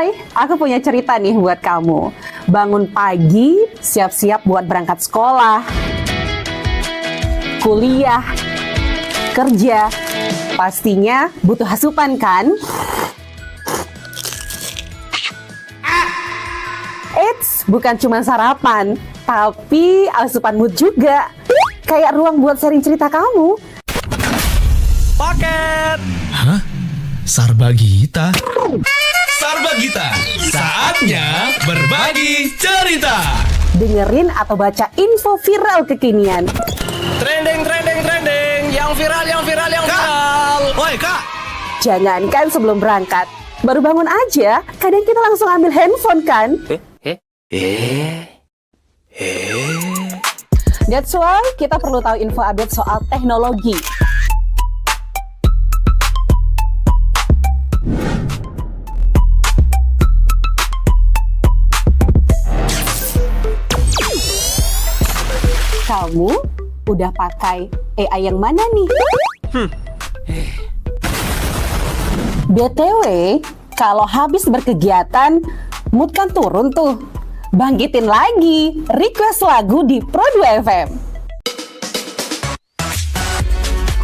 Hai, aku punya cerita nih buat kamu. Bangun pagi, siap-siap buat berangkat sekolah, kuliah, kerja. Pastinya butuh asupan kan? Eits, bukan cuma sarapan, tapi asupan mood juga. Kayak ruang buat sharing cerita kamu. Paket! Hah? Sarbagita? Sarbagita, saatnya berbagi cerita. Dengerin atau baca info viral kekinian. Trending, yang viral. Woi kak! Jangankan sebelum berangkat, baru bangun aja, kadang kita langsung ambil handphone kan? That's why kita perlu tahu info update soal teknologi. Kamu udah pakai AI yang mana nih? BTW, kalau habis berkegiatan, mood kan turun tuh. Bangkitin lagi, request lagu di Pro2 FM.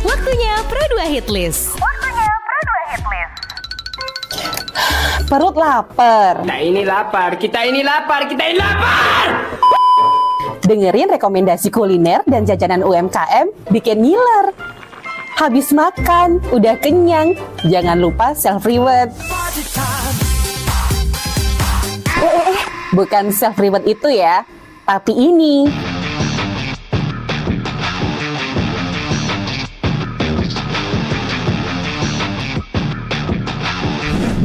Waktunya Pro2 Hitlist. Perut lapar. Kita ini lapar. Dengerin rekomendasi kuliner dan jajanan UMKM bikin ngiler. Habis makan, udah kenyang, jangan lupa self-reward. Bukan self-reward itu ya, tapi ini.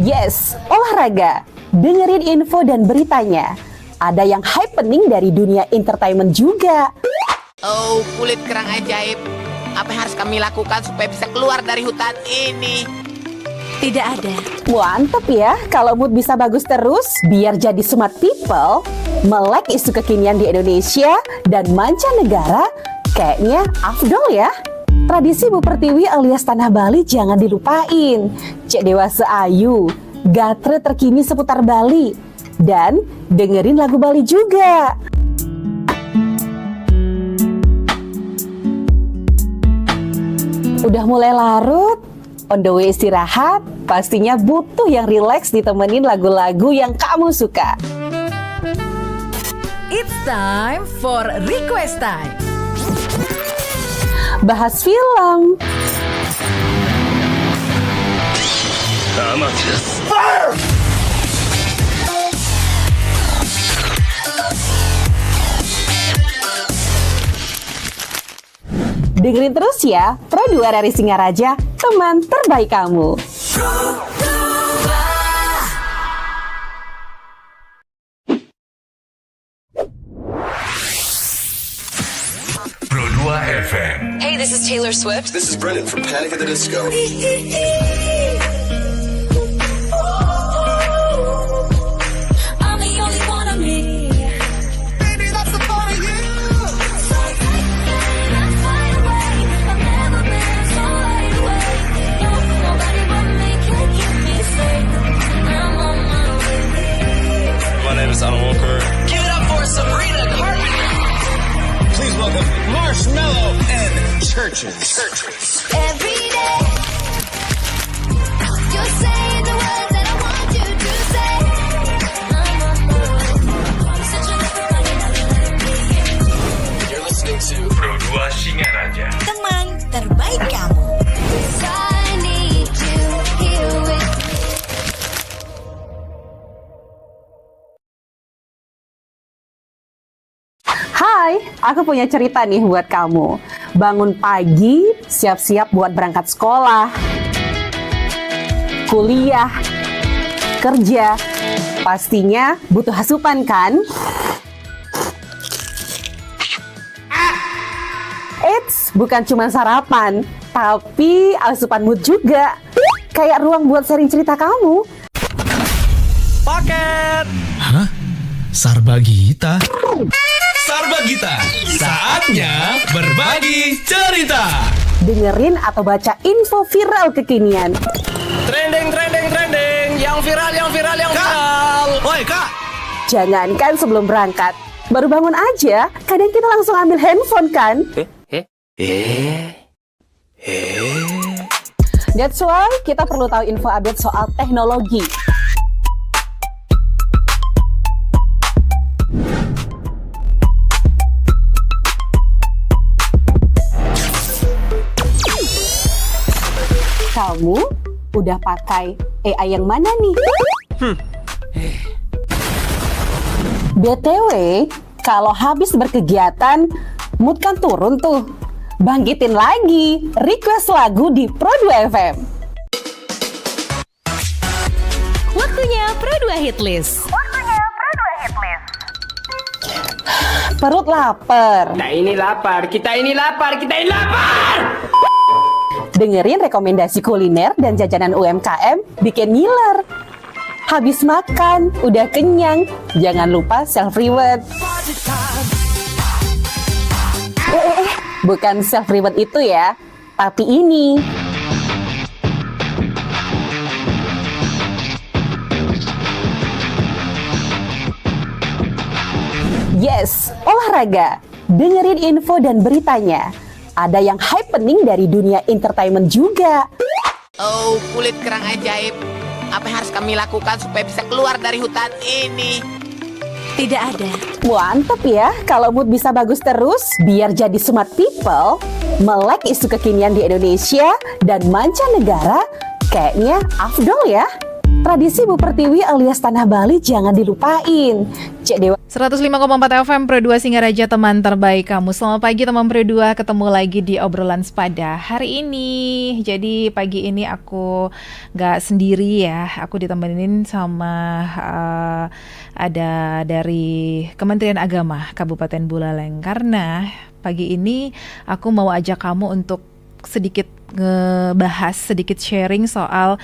Yes, olahraga. Dengerin info dan beritanya. Ada yang happening dari dunia entertainment juga. Oh, kulit kerang ajaib. Apa yang harus kami lakukan supaya bisa keluar dari hutan ini? Tidak ada. Mantep ya, kalau mood bisa bagus terus, biar jadi smart people, melek isu kekinian di Indonesia dan mancanegara, kayaknya afdol ya. Tradisi Bu Pertiwi alias Tanah Bali jangan dilupain. Cek Dewasa Ayu, gatre terkini seputar Bali. Dan dengerin lagu Bali juga. Udah mulai larut, on the way istirahat, pastinya butuh yang rileks ditemenin lagu-lagu yang kamu suka. It's time for Request Time. Bahas film, dengerin terus ya, Pro2 dari Singaraja, teman terbaik kamu. Pro2 FM. Hey, this is Taylor Swift. This is Brendan from Panic at the Disco. I'm the only one of me. Baby, that's the part of you. So take me, let's fly away. I've never been so wide awake. No, nobody but me can keep me safe. I'm on my way. My name is Alan Walker. Give it up for Sabrina Carpenter. Please welcome Marshmello and Churches. Every day, you're saying the words that I want you to say. I'm on my way. Such a lover, You're listening to Pro2 Singaraja. Teman terbaik kamu. I need you here with me. Hai, aku punya cerita nih buat kamu. Bangun pagi, siap-siap buat berangkat sekolah, kuliah, kerja. Pastinya butuh asupan kan? Eits, bukan cuma sarapan, tapi asupan mood juga. Kayak ruang buat sharing cerita kamu. Paket! Hah? Sarbagita? Sarbagita, saatnya berbagi cerita. Dengerin atau baca info viral kekinian. Trending, yang Woi kak, Jangankan sebelum berangkat, baru bangun aja, kadang kita langsung ambil handphone kan? That's why kita perlu tahu info update soal teknologi. Kamu udah pakai AI yang mana nih? BTW, kalau habis berkegiatan, mood kan turun tuh. Bangkitin lagi, request lagu di Pro 2 FM. Waktunya Pro 2 Hit List. Perut lapar. Kita ini lapar, kita ini lapar, kita ini lapar. Dengerin rekomendasi kuliner dan jajanan UMKM bikin ngiler. Habis makan, udah kenyang, jangan lupa self-reward. Bukan self-reward itu ya, tapi ini. Yes, olahraga. Dengerin info dan beritanya. Ada yang happening dari dunia entertainment juga. Oh, kulit kerang ajaib. Apa yang harus kami lakukan supaya bisa keluar dari hutan ini? Tidak ada. Mantep ya, kalau mood bisa bagus terus, biar jadi smart people, melek isu kekinian di Indonesia dan mancanegara, kayaknya afdol ya. Tradisi Bu Pertiwi alias Tanah Bali jangan dilupain. Cek Dewa 105,4 FM Pro 2 Singaraja, teman terbaik kamu. Selamat pagi teman Pro 2, ketemu lagi di obrolan sepada hari ini. Jadi pagi ini aku gak sendiri ya, aku ditemenin sama ada dari Kementerian Agama Kabupaten Buleleng. Karena pagi ini aku mau ajak kamu untuk sedikit ngebahas, sedikit sharing soal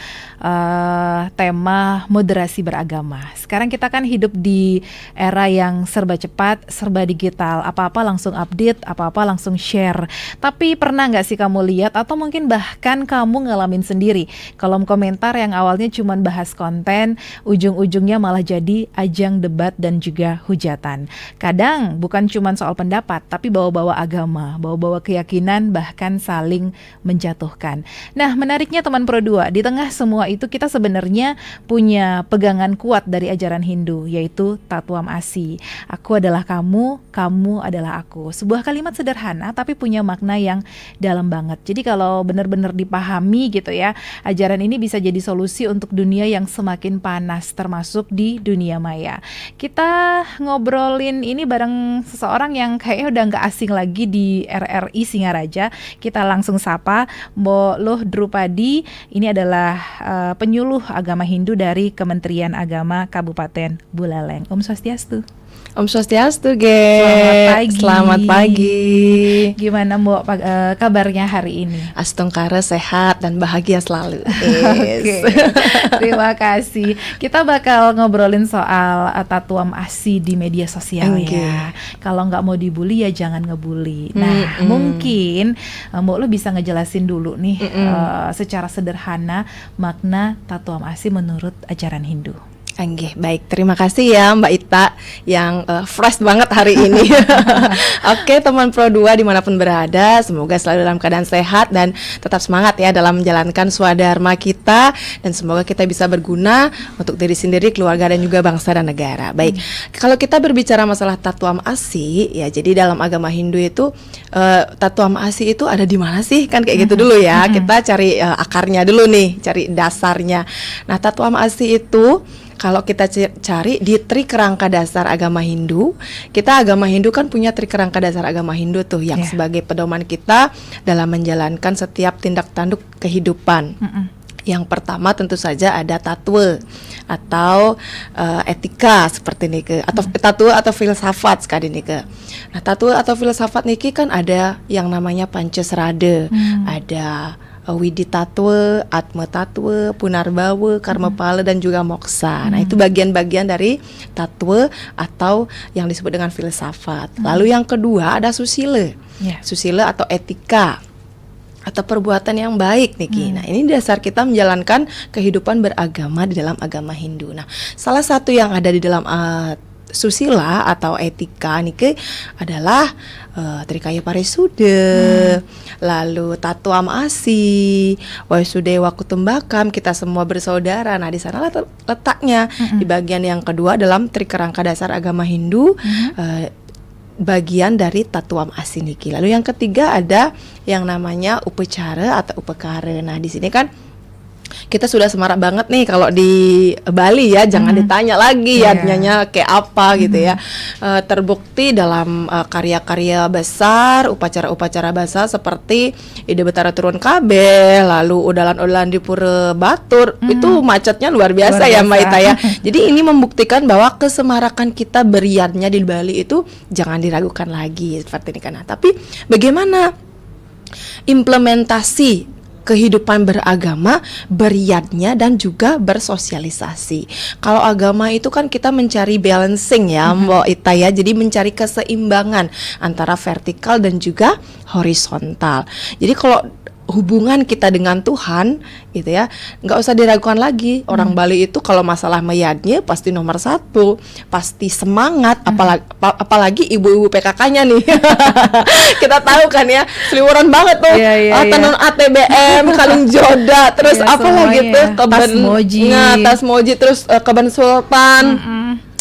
tema moderasi beragama. Sekarang kita kan hidup di era yang serba cepat, serba digital, apa-apa langsung update, apa-apa langsung share. Tapi pernah nggak sih kamu lihat atau mungkin bahkan kamu ngalamin sendiri kolom komentar yang awalnya cuma bahas konten, ujung-ujungnya malah jadi ajang debat dan juga hujatan. Kadang bukan cuma soal pendapat, tapi bawa-bawa agama, bawa-bawa keyakinan, bahkan saling menjatuhkan. Nah, menariknya teman Pro 2, di tengah semua itu kita sebenarnya punya pegangan kuat dari ajaran Hindu, yaitu Tatwam Asi. Aku adalah kamu, kamu adalah aku. Sebuah kalimat sederhana tapi punya makna yang dalam banget. Jadi kalau benar-benar dipahami gitu ya, ajaran ini bisa jadi solusi untuk dunia yang semakin panas, termasuk di dunia maya. Kita ngobrolin ini bareng seseorang yang kayaknya udah gak asing lagi di RRI Singaraja. Kita langsung sapa Mbok Luh Drupadi. Ini adalah penyuluh agama Hindu dari Kementerian Agama Kabupaten Buleleng. Om Swastiastu. Om Swastiastu, Ge. Selamat pagi. Gimana Mbok kabarnya hari ini? Astungkara sehat dan bahagia selalu. Oke. Terima kasih. Kita bakal ngobrolin soal Tatwam Asi di media sosial ya. Kalau nggak mau dibully ya jangan ngebully. Nah, mungkin Mbok lo bisa ngejelasin dulu nih secara sederhana makna Tatwam Asi menurut ajaran Hindu. Baik, terima kasih ya Mbak Ita yang fresh banget hari ini. Oke, teman Pro 2 dimanapun berada, semoga selalu dalam keadaan sehat dan tetap semangat ya dalam menjalankan swadharma kita, dan semoga kita bisa berguna untuk diri sendiri, keluarga dan juga bangsa dan negara. Baik, kalau kita berbicara masalah Tatwam Asi ya, jadi dalam agama Hindu itu Tatwam Asi itu ada di mana sih? Kan kayak gitu dulu ya. Kita cari akarnya dulu nih, cari dasarnya. Nah, Tatwam Asi itu kalau kita cari di Tri Kerangka Dasar Agama Hindu, kita agama Hindu kan punya Tri Kerangka Dasar Agama Hindu tuh yang sebagai pedoman kita dalam menjalankan setiap tindak tanduk kehidupan. Yang pertama tentu saja ada tatwa atau etika seperti ini atau tatwa atau filsafat sekali ini ke. Nah, tatwa atau filsafat niki kan ada yang namanya Pancasrada, ada Widi Tatwa, Atma Tatwa, Punarbawa, Karma Pala dan juga Moksa. Nah, itu bagian-bagian dari Tatwa atau yang disebut dengan filsafat. Lalu yang kedua ada Susila. Susila atau etika. atau perbuatan yang baik Niki. Nah, ini dasar kita menjalankan kehidupan beragama di dalam agama Hindu. Nah, salah satu yang ada di dalam susila atau etika niki adalah Trikaya Parisude, lalu Tatuam Asi, Waisudewa Kutumbakam, kita semua bersaudara. Nah, di sana letaknya di bagian yang kedua dalam Trikerangka dasar agama Hindu. Bagian dari Tatuam Asi niki. Lalu yang ketiga ada yang namanya upacara atau upakara. Nah, di sini kan kita sudah semarak banget nih kalau di Bali ya, jangan ditanya lagi artinya kayak apa gitu ya. Terbukti dalam karya-karya besar, upacara-upacara besar seperti Ida Betara Turun Kabeh, lalu Udalan-udalan di Pura Batur, itu macetnya luar biasa ya Mbak Ita ya. Jadi ini membuktikan bahwa kesemarakan kita beriadnya di Bali itu jangan diragukan lagi seperti ini kan. Nah, tapi bagaimana implementasi kehidupan beragama, beriadnya dan juga bersosialisasi. Kalau agama itu kan kita mencari balancing ya Mbak Ita ya, jadi mencari keseimbangan antara vertikal dan juga horizontal. Jadi kalau hubungan kita dengan Tuhan gitu ya, nggak usah diragukan lagi. Orang Bali itu kalau masalah meyadnya pasti nomor satu, pasti semangat, apalagi ibu-ibu PKK-nya nih. Kita tahu kan ya, seliweran banget tuh, tenun ATBM, kalung joda, terus apa lagi tuh, tas moji, terus keben sultan.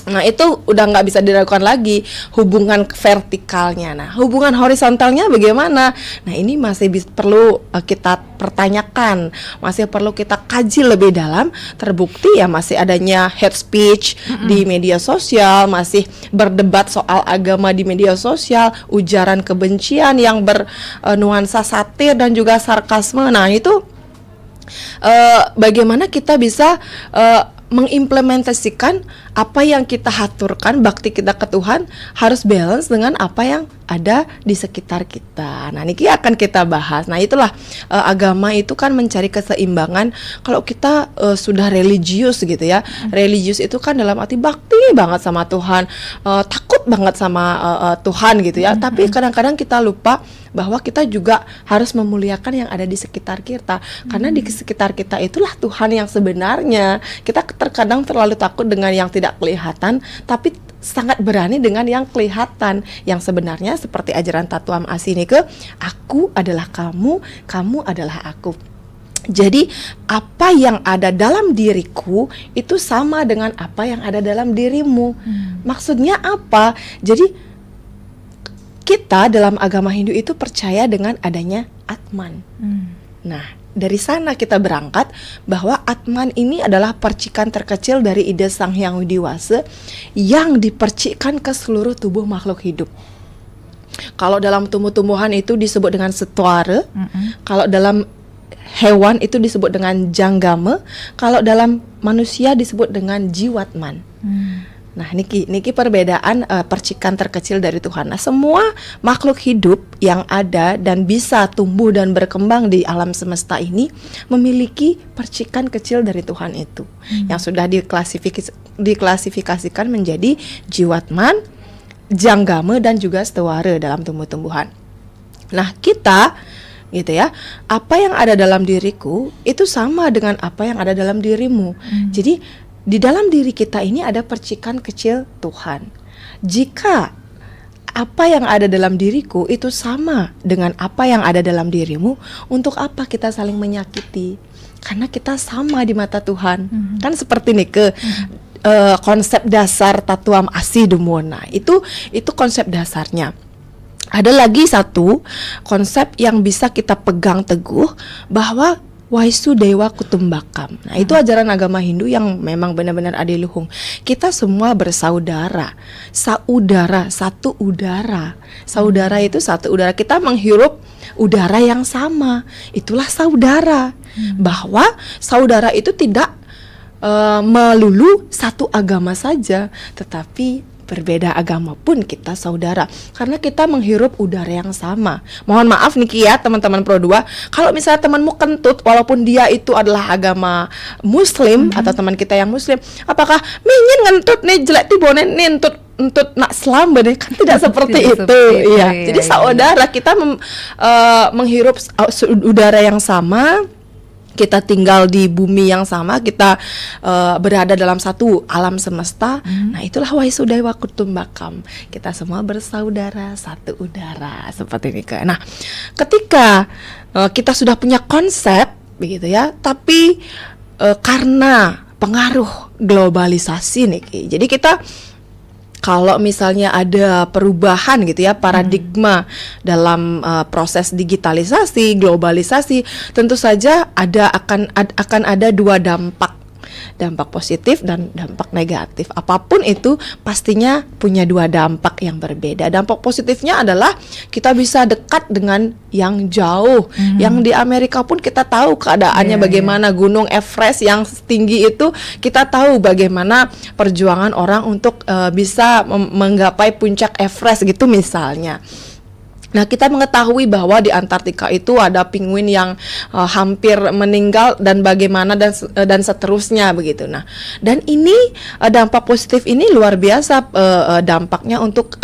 Nah, itu udah nggak bisa diragukan lagi hubungan vertikalnya. Nah, hubungan horizontalnya bagaimana? Nah, ini masih perlu kita pertanyakan, masih perlu kita kaji lebih dalam. Terbukti ya masih adanya hate speech di media sosial, masih berdebat soal agama di media sosial, ujaran kebencian yang bernuansa satir dan juga sarkasme. Nah, itu bagaimana kita bisa mengimplementasikan apa yang kita haturkan, bakti kita ke Tuhan harus balance dengan apa yang ada di sekitar kita. Nah, ini akan kita bahas. Nah, itulah agama itu kan mencari keseimbangan. Kalau kita sudah religius gitu ya, religius itu kan dalam arti bakti banget sama Tuhan, takut banget sama Tuhan gitu ya. Tapi kadang-kadang kita lupa bahwa kita juga harus memuliakan yang ada di sekitar kita. Karena di sekitar kita itulah Tuhan yang sebenarnya. Kita terkadang terlalu takut dengan yang tidak kelihatan, tapi sangat berani dengan yang kelihatan, yang sebenarnya seperti ajaran Tatuam Asi ini aku adalah kamu, kamu adalah aku. Jadi apa yang ada dalam diriku itu sama dengan apa yang ada dalam dirimu. Maksudnya apa? Jadi kita dalam agama Hindu itu percaya dengan adanya Atman. Nah, dari sana kita berangkat bahwa Atman ini adalah percikan terkecil dari ide Sang Hyang Widiwasa yang dipercikkan ke seluruh tubuh makhluk hidup. Kalau dalam tumbuh-tumbuhan itu disebut dengan setwara, kalau dalam hewan itu disebut dengan janggama, kalau dalam manusia disebut dengan jiwatman. Nah, niki perbedaan percikan terkecil dari Tuhan. Nah, semua makhluk hidup yang ada dan bisa tumbuh dan berkembang di alam semesta ini memiliki percikan kecil dari Tuhan itu, yang sudah diklasifikasikan menjadi jiwatman, janggama dan juga stewara dalam tumbuh-tumbuhan. Nah, kita gitu ya, apa yang ada dalam diriku itu sama dengan apa yang ada dalam dirimu. Jadi di dalam diri kita ini ada percikan kecil Tuhan. Jika apa yang ada dalam diriku itu sama dengan apa yang ada dalam dirimu, untuk apa kita saling menyakiti? Karena kita sama di mata Tuhan. Kan seperti nih konsep dasar Tatuam Asi Dumona. Itu konsep dasarnya. Ada lagi satu konsep yang bisa kita pegang teguh bahwa Waisudewa Kutumbakam. Nah, itu ajaran agama Hindu yang memang benar-benar adiluhung. Kita semua bersaudara. Saudara, satu udara. Saudara itu satu udara. Kita menghirup udara yang sama. Itulah saudara. Bahwa saudara itu tidak melulu satu agama saja, tetapi berbeda agama pun kita saudara, karena kita menghirup udara yang sama. Mohon maaf Niki ya teman-teman Pro 2, kalau misalnya temanmu kentut walaupun dia itu adalah agama Muslim atau teman kita yang Muslim, apakah mingin ngentut nih jelek ti bonen nentut untuk nak selamat deh, kan tidak seperti Tidak itu. seperti itu, Iya. iya, Jadi iya. saudara kita menghirup udara yang sama, kita tinggal di bumi yang sama, kita berada dalam satu alam semesta. Nah, itulah Waisudewa Kutumbakam. Kita semua bersaudara, satu udara, seperti ini. Nah, ketika kita sudah punya konsep begitu ya, tapi karena pengaruh globalisasi nih Ki, jadi kita kalau misalnya ada perubahan gitu ya, paradigma dalam proses digitalisasi, globalisasi, tentu saja akan ada dua dampak positif dan dampak negatif. Apapun itu pastinya punya dua dampak yang berbeda. Dampak positifnya adalah kita bisa dekat dengan yang jauh. Yang di Amerika pun kita tahu keadaannya bagaimana, Gunung Everest yang tinggi itu, kita tahu bagaimana perjuangan orang untuk bisa menggapai puncak Everest gitu misalnya. Nah, kita mengetahui bahwa di Antartika itu ada penguin yang hampir meninggal dan bagaimana dan seterusnya begitu. Nah, dan ini dampak positif ini luar biasa dampaknya untuk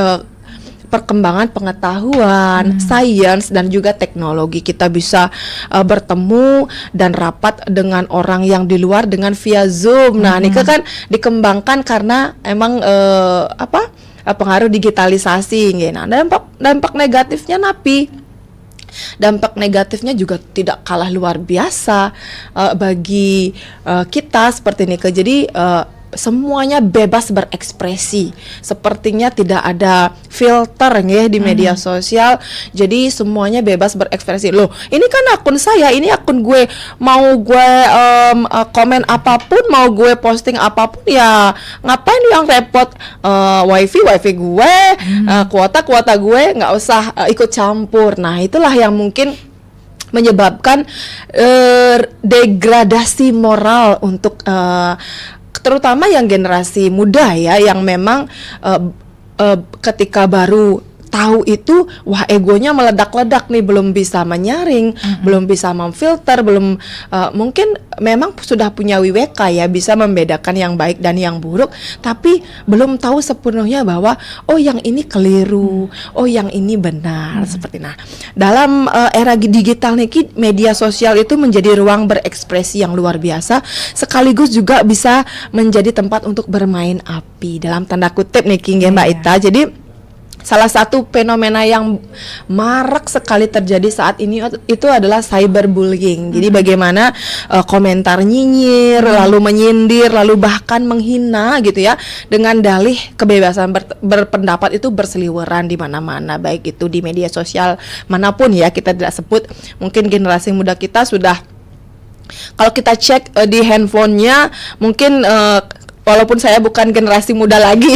perkembangan pengetahuan, sains dan juga teknologi. Kita bisa bertemu dan rapat dengan orang yang di luar dengan via Zoom. Nah, ini kan dikembangkan karena emang pengaruh digitalisasi. Nah, dampak negatifnya napi. Dampak negatifnya juga tidak kalah luar biasa bagi kita seperti ini. Jadi semuanya bebas berekspresi. Sepertinya tidak ada filter ya di media sosial. Jadi semuanya bebas berekspresi. Loh, ini kan akun saya, ini akun gue. Mau gue komen apapun, mau gue posting apapun, ya ngapain yang repot wifi gue, kuota gue, nggak usah ikut campur. Nah, itulah yang mungkin menyebabkan degradasi moral untuk terutama yang generasi muda ya, yang memang ketika baru tahu itu, wah egonya meledak-ledak nih, belum bisa menyaring, belum bisa memfilter, belum mungkin memang sudah punya wiweka ya, bisa membedakan yang baik dan yang buruk, tapi belum tahu sepenuhnya bahwa oh yang ini keliru, oh yang ini benar seperti. Nah, dalam era digital nih, media sosial itu menjadi ruang berekspresi yang luar biasa, sekaligus juga bisa menjadi tempat untuk bermain api dalam tanda kutip nih Mbak Ita. Jadi salah satu fenomena yang marak sekali terjadi saat ini itu adalah cyberbullying. Jadi bagaimana komentar nyinyir, lalu menyindir, lalu bahkan menghina gitu ya, dengan dalih kebebasan berpendapat itu berseliweran di mana-mana, baik itu di media sosial manapun ya, kita tidak sebut. Mungkin generasi muda kita sudah, kalau kita cek di handphonenya, mungkin walaupun saya bukan generasi muda lagi,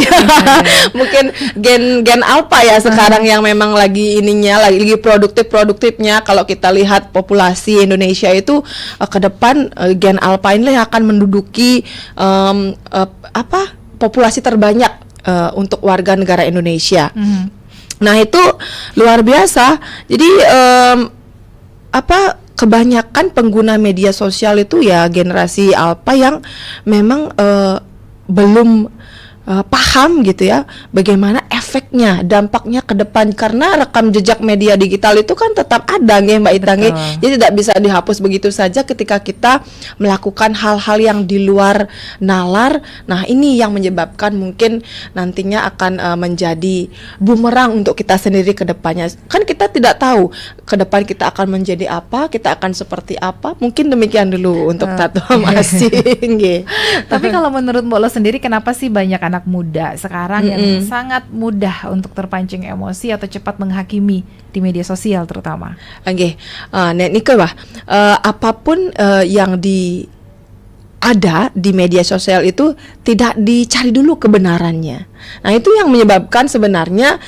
mungkin gen alpha ya sekarang yang memang lagi lagi produktifnya. Kalau kita lihat populasi Indonesia itu ke depan, gen alpha ini akan menduduki populasi terbanyak untuk warga negara Indonesia. Nah, itu luar biasa. Jadi kebanyakan pengguna media sosial itu ya generasi alpha yang memang belum paham gitu ya bagaimana efeknya, dampaknya ke depan, karena rekam jejak media digital itu kan tetap ada nggih Mbak Ita nggih. Jadi tidak bisa dihapus begitu saja ketika kita melakukan hal-hal yang di luar nalar. Nah, ini yang menyebabkan mungkin nantinya akan menjadi bumerang untuk kita sendiri ke depannya. Kan kita tidak tahu ke depan kita akan menjadi apa, kita akan seperti apa. Mungkin demikian dulu untuk Tatum Asing nggih. Tapi kalau menurut Mbak Lo sendiri, kenapa sih banyak anak muda sekarang yang sangat mudah untuk terpancing emosi atau cepat menghakimi di media sosial terutama? Oke, Nika apapun yang ada di media sosial itu tidak dicari dulu kebenarannya. Nah, itu yang menyebabkan sebenarnya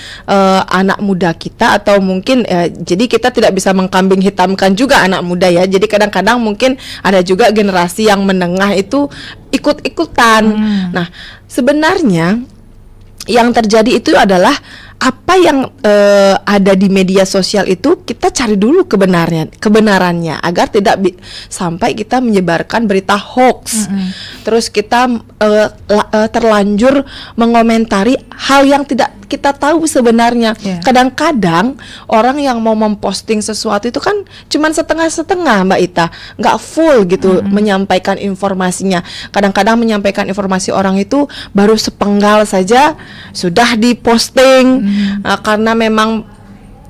anak muda kita, atau mungkin jadi kita tidak bisa mengkambing hitamkan juga anak muda ya. Jadi kadang-kadang mungkin ada juga generasi yang menengah itu ikut-ikutan. Nah, sebenarnya yang terjadi itu adalah apa yang ada di media sosial itu kita cari dulu kebenarannya agar tidak sampai kita menyebarkan berita hoax. Terus kita terlanjur mengomentari hal yang tidak kita tahu sebenarnya. Kadang-kadang orang yang mau memposting sesuatu itu kan cuman setengah-setengah, Mbak Ita, nggak full gitu menyampaikan informasinya. Kadang-kadang menyampaikan informasi orang itu baru sepenggal saja sudah diposting karena memang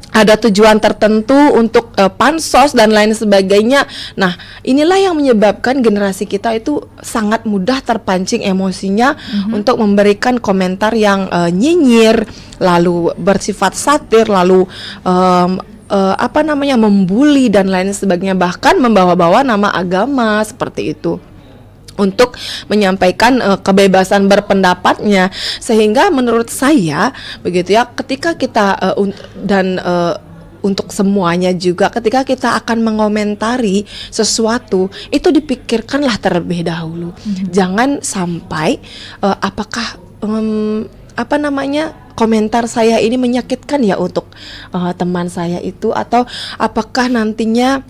ada tujuan tertentu untuk pansos dan lain sebagainya. Nah, inilah yang menyebabkan generasi kita itu sangat mudah terpancing emosinya untuk memberikan komentar yang nyinyir, lalu bersifat satir, lalu membuli dan lain sebagainya, bahkan membawa-bawa nama agama seperti itu untuk menyampaikan kebebasan berpendapatnya. Sehingga menurut saya begitu ya, ketika kita untuk semuanya juga, ketika kita akan mengomentari sesuatu itu dipikirkanlah terlebih dahulu. Jangan sampai apakah komentar saya ini menyakitkan ya untuk teman saya itu, atau apakah nantinya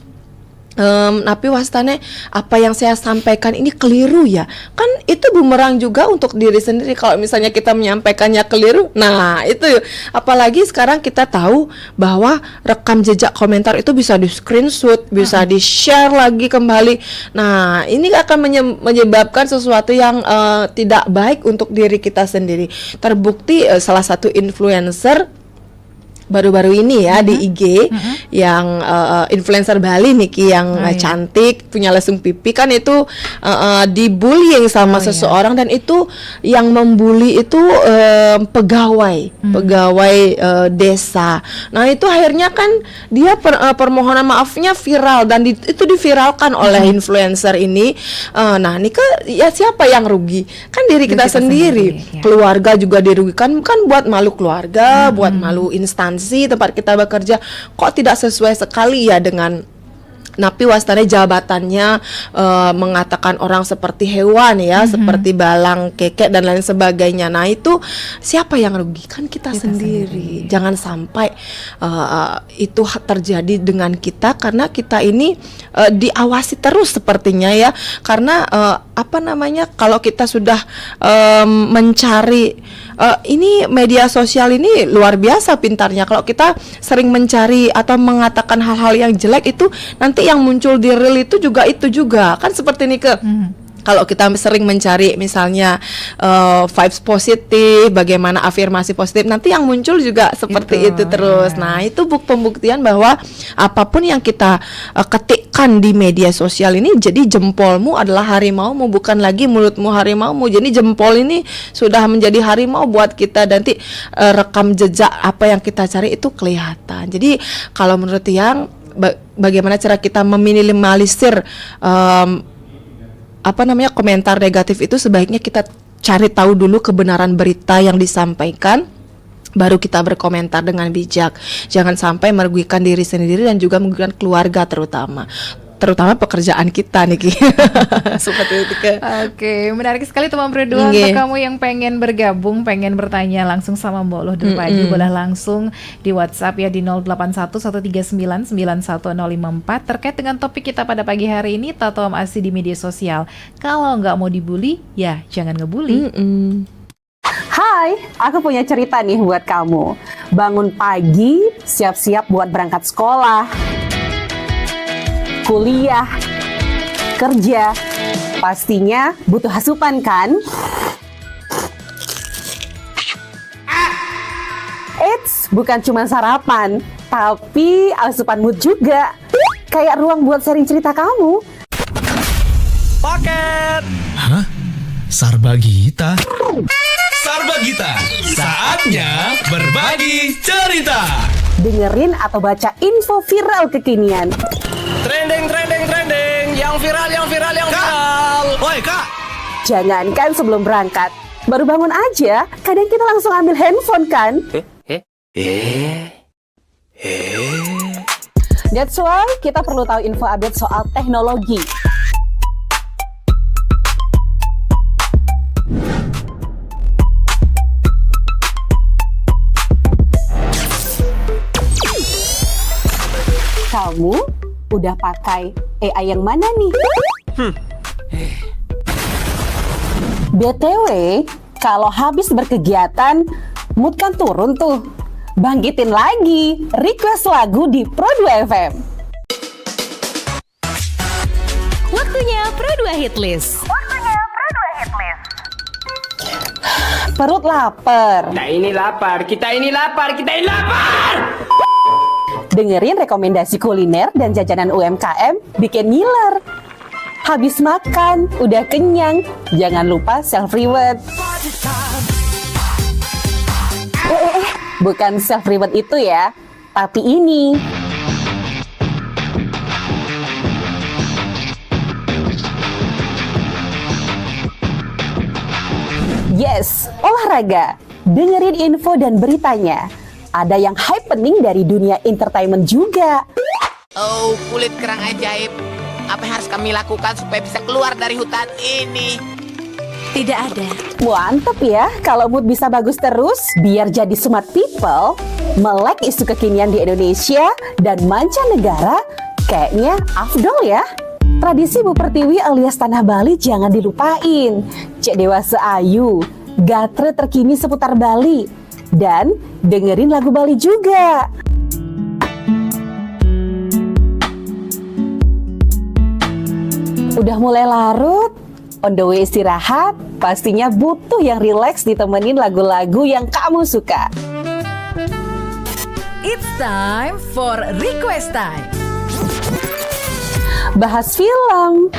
tapi wastane apa yang saya sampaikan ini keliru ya. Kan itu bumerang juga untuk diri sendiri kalau misalnya kita menyampaikannya keliru. Nah, itu apalagi sekarang kita tahu bahwa rekam jejak komentar itu bisa di screenshot, bisa di share lagi kembali. Nah, ini akan menyebabkan sesuatu yang tidak baik untuk diri kita sendiri. Terbukti salah satu influencer baru-baru ini ya di IG yang influencer Bali Niki yang cantik, punya lesung pipi, kan itu dibullying sama seseorang, dan itu yang membuli itu pegawai desa. Nah, itu akhirnya kan dia permohonan maafnya viral dan itu diviralkan oleh influencer ini. Nah, ini kan ya siapa yang rugi? Kan diri kita sendiri. Keluarga juga dirugikan, kan buat malu keluarga, buat malu instansi tempat kita bekerja. Kok tidak sesuai sekali ya dengan napi wastane jabatannya, mengatakan orang seperti hewan ya, seperti balang, kekek dan lain sebagainya. Nah, itu siapa yang rugi? Kan kita sendiri. Jangan sampai itu terjadi dengan kita, karena kita ini diawasi terus sepertinya ya. Karena kalau kita sudah mencari ini media sosial ini luar biasa pintarnya. Kalau kita sering mencari atau mengatakan hal-hal yang jelek, itu nanti yang muncul di reel itu juga kan seperti ini kalau kita sering mencari misalnya vibes positif, bagaimana afirmasi positif, nanti yang muncul juga seperti itu terus. Nah, itu pembuktian bahwa apapun yang kita ketikkan di media sosial ini, jadi jempolmu adalah harimaumu, bukan lagi mulutmu harimaumu. Jadi jempol ini sudah menjadi harimau buat kita. Nanti rekam jejak apa yang kita cari itu kelihatan. Jadi kalau menurut Yang, bagaimana cara kita meminimalisir komentar negatif itu? Sebaiknya kita cari tahu dulu kebenaran berita yang disampaikan, baru kita berkomentar dengan bijak. Jangan sampai merugikan diri sendiri dan juga merugikan keluarga terutama pekerjaan kita nih. Seperti itu. Oke, menarik sekali teman Pro 2. Untuk kamu yang pengen bergabung, pengen bertanya langsung sama Mbok Loh Derpadi, boleh langsung di WhatsApp ya di 0811399154 terkait dengan topik kita pada pagi hari ini, tato masih di media sosial. Kalau nggak mau dibully, ya jangan ngebully. Hai, aku punya cerita nih buat kamu. Bangun pagi, siap-siap buat berangkat sekolah, kuliah, kerja, pastinya butuh asupan kan? Eits, bukan cuma sarapan, tapi asupan mood juga. Kayak ruang buat sharing cerita kamu. Paket! Hah? Sarbagita? Sarbagita, saatnya berbagi cerita. Dengerin atau baca info viral kekinian. Trending, yang viral. Woi, Kak! Jangankan sebelum berangkat, baru bangun aja, kadang kita langsung ambil handphone kan? That's why kita perlu tahu info update soal teknologi. Kamu udah pakai AI yang mana nih? BTW, kalau habis berkegiatan, mood kan turun tuh. Bangkitin lagi, request lagu di Pro 2 FM. Waktunya Pro 2 Hit List. Perut lapar. Kita ini lapar, kita ini lapar, kita ini lapar! Dengerin rekomendasi kuliner dan jajanan UMKM bikin ngiler. Habis makan, udah kenyang, jangan lupa self-reward. Bukan self-reward itu ya, tapi ini. Yes, olahraga. Dengerin info dan beritanya. Ada yang happening dari dunia entertainment juga. Oh, kulit kerang ajaib. Apa yang harus kami lakukan supaya bisa keluar dari hutan ini? Tidak ada. Mantep ya, kalau mood bisa bagus terus, biar jadi smart people, melek isu kekinian di Indonesia dan mancanegara, kayaknya afdol ya. Tradisi Bu Pertiwi alias Tanah Bali jangan dilupain. Cek Dewasa Ayu, gatre terkini seputar Bali, dan dengerin lagu Bali juga. Udah mulai larut, on the way istirahat, pastinya butuh yang rileks ditemenin lagu-lagu yang kamu suka. It's time for Request Time. Bahas film,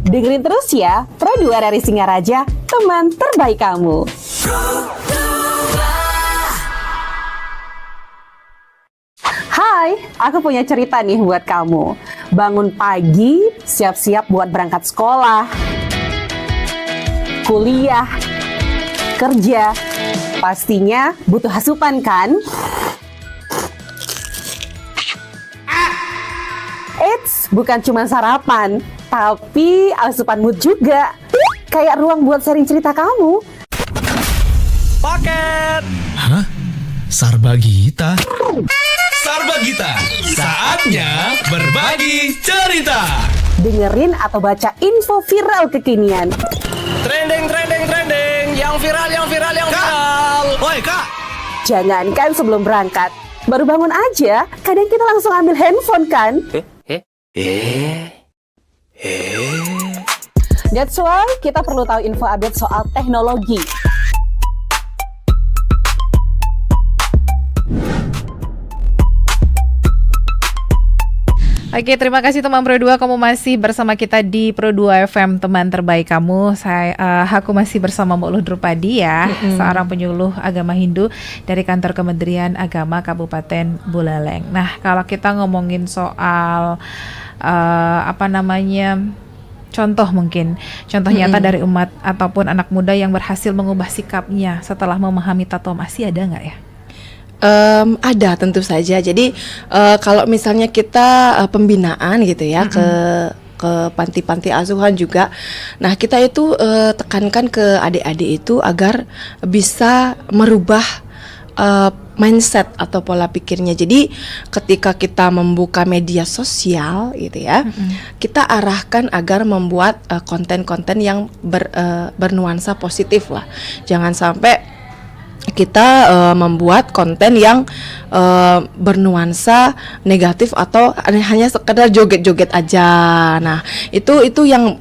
dengerin terus ya, Pro 2 dari Singaraja, teman terbaik kamu. Hai, aku punya cerita nih buat kamu. Bangun pagi, siap-siap buat berangkat sekolah, kuliah, kerja. Pastinya butuh asupan kan? Eits, bukan cuma sarapan, tapi asupan mood juga. Kayak ruang buat sharing cerita kamu. Paket Hah? Sarbagita? Sarbagita, saatnya berbagi cerita. Dengerin atau baca info viral kekinian. Trending, trending, trending. Yang viral, yang viral, yang viral. Woi kak, Jangankan sebelum berangkat, baru bangun aja, kadang kita langsung ambil handphone kan? That's why kita perlu tahu info update soal teknologi. Oke, terima kasih teman Pro 2, kamu masih bersama kita di Pro 2 FM, teman terbaik kamu. Aku masih bersama Mbak Luh Drupadi ya, seorang penyuluh agama Hindu dari kantor Kementerian Agama Kabupaten Buleleng. Nah, kalau kita ngomongin soal contoh nyata dari umat ataupun anak muda yang berhasil mengubah sikapnya setelah memahami tato masih ada nggak ya? Ada tentu saja. Jadi kalau misalnya kita pembinaan gitu ya ke panti-panti asuhan juga. Nah, kita itu tekankan ke adik-adik itu agar bisa merubah mindset atau pola pikirnya. Jadi ketika kita membuka media sosial gitu ya, kita arahkan agar membuat konten-konten yang bernuansa positif lah. Jangan sampai kita membuat konten yang bernuansa negatif atau hanya sekedar joget-joget aja. Nah, itu yang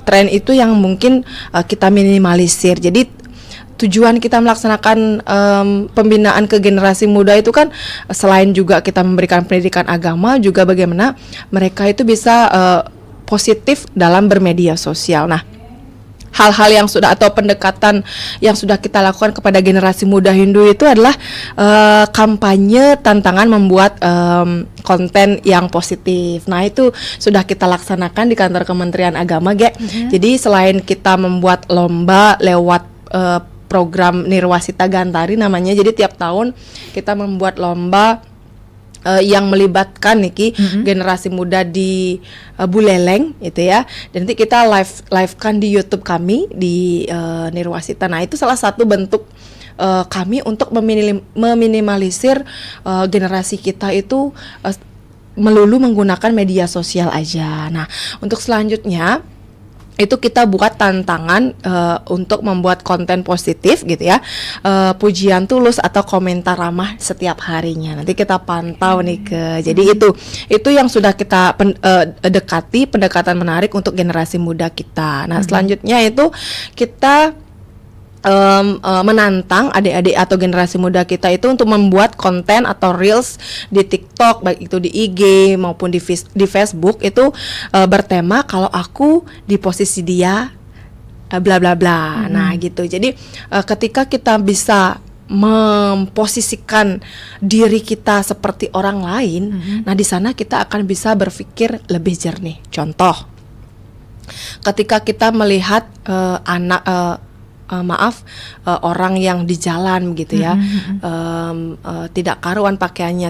tren itu yang mungkin kita minimalisir. Jadi tujuan kita melaksanakan pembinaan ke generasi muda itu kan selain juga kita memberikan pendidikan agama, juga bagaimana mereka itu bisa positif dalam bermedia sosial. Nah, hal-hal yang sudah atau pendekatan yang sudah kita lakukan kepada generasi muda Hindu itu adalah kampanye tantangan membuat konten yang positif. Nah, itu sudah kita laksanakan di kantor Kementerian Agama, Jadi selain kita membuat lomba lewat program Nirwasita Gantari namanya, jadi tiap tahun kita membuat lomba yang melibatkan niki generasi muda di Buleleng gitu ya. Dan nanti kita live-kan di YouTube kami di Nirwasita. Nah, itu salah satu bentuk kami untuk meminimalisir generasi kita itu melulu menggunakan media sosial aja. Nah, untuk selanjutnya itu kita buat tantangan untuk membuat konten positif gitu ya, pujian tulus atau komentar ramah setiap harinya. Nanti kita pantau nih jadi itu yang sudah kita dekati, pendekatan menarik untuk generasi muda kita. Nah, selanjutnya itu kita menantang adik-adik atau generasi muda kita itu untuk membuat konten atau reels di TikTok, baik itu di IG maupun di Facebook itu bertema kalau aku di posisi dia bla bla bla. Nah, gitu. Jadi ketika kita bisa memposisikan diri kita seperti orang lain, nah di sana kita akan bisa berpikir lebih jernih. Contoh, ketika kita melihat orang yang di jalan begitu ya, tidak karuan pakaiannya,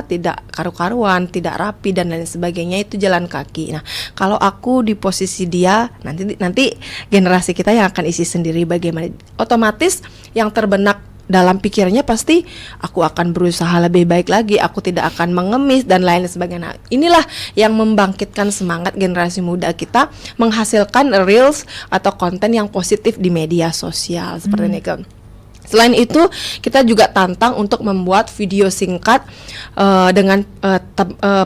tidak karu-karuan, tidak rapi dan lain sebagainya, itu jalan kaki. Nah, kalau aku di posisi dia, nanti generasi kita yang akan isi sendiri bagaimana. Otomatis yang terbenak dalam pikirannya pasti aku akan berusaha lebih baik lagi, aku tidak akan mengemis dan lain sebagainya. Nah, inilah yang membangkitkan semangat generasi muda kita menghasilkan reels atau konten yang positif di media sosial seperti ini kan. Selain itu, kita juga tantang untuk membuat video singkat dengan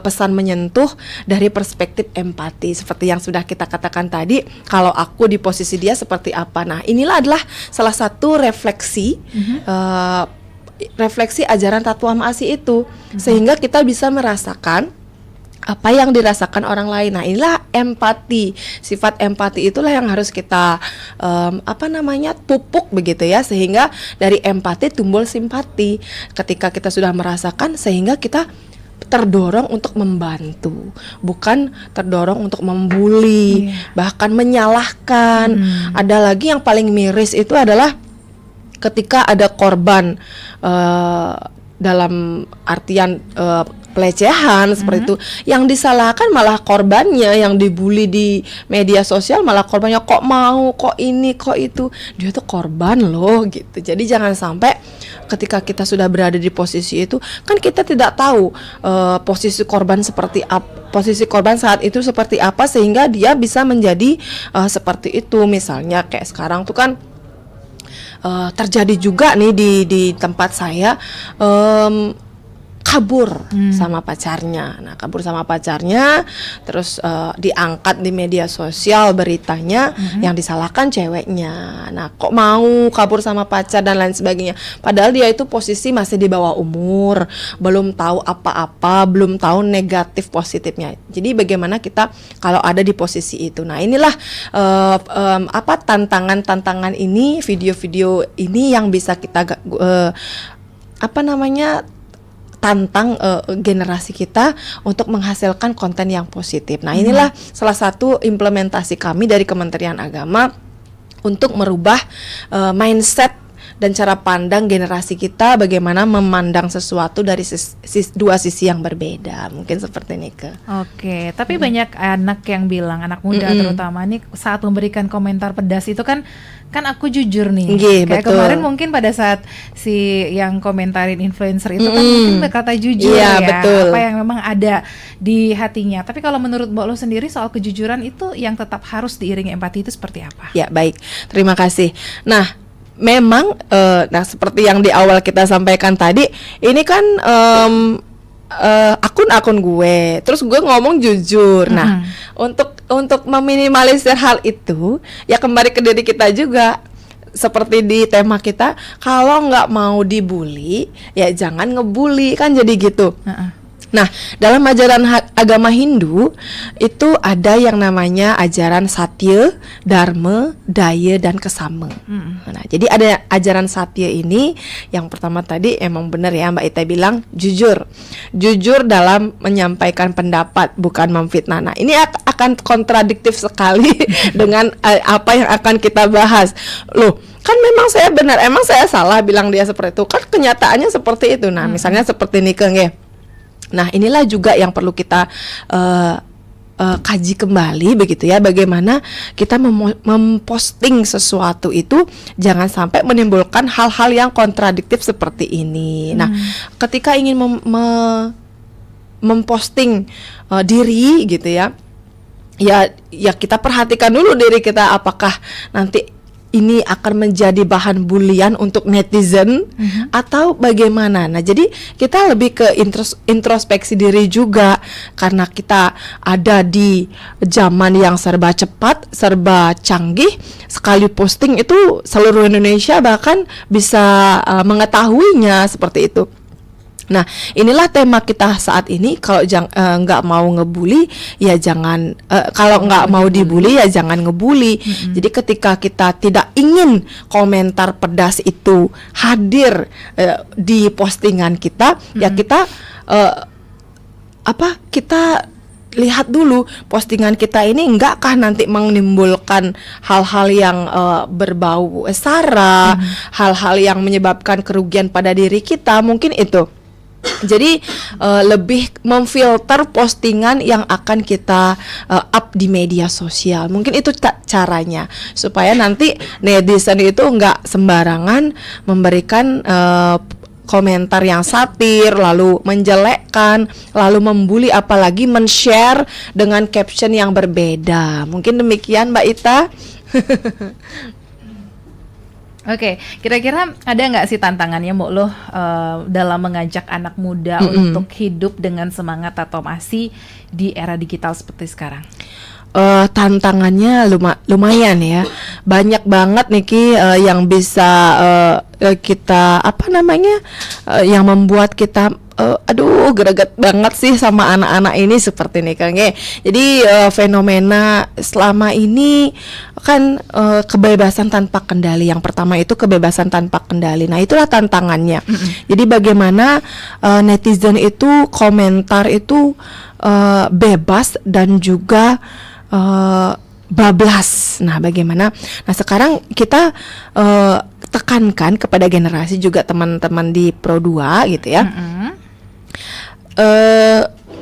pesan menyentuh dari perspektif empati. Seperti yang sudah kita katakan tadi, kalau aku di posisi dia seperti apa. Nah, inilah adalah salah satu refleksi refleksi ajaran Tatwa Ma'asi itu, sehingga kita bisa merasakan apa yang dirasakan orang lain. Nah, inilah empati. Sifat empati itulah yang harus kita pupuk begitu ya, sehingga dari empati tumbuh simpati. Ketika kita sudah merasakan, sehingga kita terdorong untuk membantu, bukan terdorong untuk membuli, bahkan menyalahkan. Ada lagi yang paling miris itu adalah ketika ada korban dalam artian pelecehan seperti itu, yang disalahkan malah korbannya, yang dibully di media sosial malah korbannya, kok mau, kok ini, kok itu, dia tuh korban loh gitu. Jadi jangan sampai ketika kita sudah berada di posisi itu, kan kita tidak tahu posisi korban seperti apa, posisi korban saat itu seperti apa, sehingga dia bisa menjadi seperti itu. Misalnya kayak sekarang tuh kan terjadi juga nih di tempat saya, kabur sama pacarnya. Nah, kabur sama pacarnya, terus diangkat di media sosial beritanya, yang disalahkan ceweknya. Nah, kok mau kabur sama pacar dan lain sebagainya. Padahal dia itu posisi masih di bawah umur, belum tahu apa-apa, belum tahu negatif positifnya. Jadi bagaimana kita kalau ada di posisi itu. Nah, inilah tantangan ini, video-video ini yang bisa kita tantang generasi kita untuk menghasilkan konten yang positif. Nah, inilah salah satu implementasi kami dari Kementerian Agama untuk merubah mindset dan cara pandang generasi kita, bagaimana memandang sesuatu dari dua sisi yang berbeda. Mungkin seperti ini Oke, tapi banyak anak yang bilang, anak muda terutama nih, saat memberikan komentar pedas itu kan aku jujur nih. Kayak betul. Kemarin mungkin pada saat si yang komentarin influencer itu kan mungkin berkata jujur ya, betul. Apa yang memang ada di hatinya. Tapi kalau menurut Mbak lo sendiri soal kejujuran itu yang tetap harus diiringi empati itu seperti apa? Ya, baik. Terima kasih. Nah, memang seperti yang di awal kita sampaikan tadi, ini kan akun-akun gue, terus gue ngomong jujur. Nah, untuk meminimalisir hal itu, ya kembali ke diri kita juga. Seperti di tema kita, kalau nggak mau dibully, ya jangan ngebully, kan jadi gitu. Nah, dalam ajaran agama Hindu itu ada yang namanya ajaran Satya, Dharma, Daya, dan Kesama. Nah, jadi ada ajaran Satya ini yang pertama tadi emang benar ya Mbak Ita bilang jujur dalam menyampaikan pendapat, bukan memfitnah. Nah, ini akan kontradiktif sekali dengan apa yang akan kita bahas. Loh, kan memang saya benar, emang saya salah bilang dia seperti itu. Kan kenyataannya seperti itu. Nah, misalnya seperti Nikeng ya. Nah, inilah juga yang perlu kita kaji kembali begitu ya, bagaimana kita memposting sesuatu itu jangan sampai menimbulkan hal-hal yang kontradiktif seperti ini. Nah, ketika ingin memposting diri gitu ya, ya kita perhatikan dulu diri kita, apakah nanti ini akan menjadi bahan bulian untuk netizen atau bagaimana. Nah, jadi kita lebih ke introspeksi diri juga, karena kita ada di zaman yang serba cepat, serba canggih. Sekali posting itu seluruh Indonesia bahkan bisa mengetahuinya seperti itu. Nah, inilah tema kita saat ini. Kalau nggak mau ngebully, ya jangan. Kalau nggak mau dibully, ya jangan ngebully. Jadi ketika kita tidak ingin komentar pedas itu hadir di postingan kita, ya kita kita lihat dulu postingan kita ini enggakah nanti menimbulkan hal-hal yang berbau sara, hal-hal yang menyebabkan kerugian pada diri kita, mungkin itu. Jadi lebih memfilter postingan yang akan kita up di media sosial. Mungkin itu caranya supaya nanti netizen itu nggak sembarangan memberikan komentar yang satir, lalu menjelekkan, lalu membuli, apalagi men-share dengan caption yang berbeda. Mungkin demikian Mbak Ita. Oke, kira-kira ada nggak sih tantangannya Mbak Lo dalam mengajak anak muda untuk hidup dengan semangat tatomasi di era digital seperti sekarang? Tantangannya lumayan ya, banyak banget Niki yang bisa kita yang membuat kita greget banget sih sama anak-anak ini seperti ini Kang. Jadi fenomena selama ini kan kebebasan tanpa kendali. Yang pertama itu kebebasan tanpa kendali. Nah, itulah tantangannya. Jadi bagaimana netizen itu komentar itu bebas dan juga bablas. Nah, bagaimana? Nah, sekarang kita tekankan kepada generasi juga teman-teman di Pro 2 gitu ya.